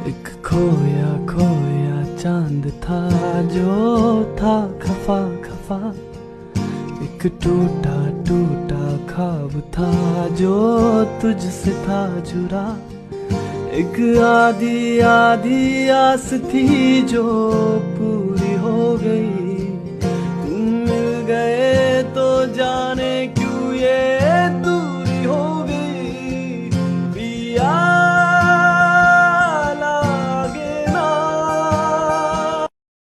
एक खोया खोया चांद था जो था खफा खफा। एक टूटा टूटा ख्वाब था जो तुझसे था जुड़ा। एक आधी आधी आस थी जो पूरी हो गई। तुम मिल गए तो जान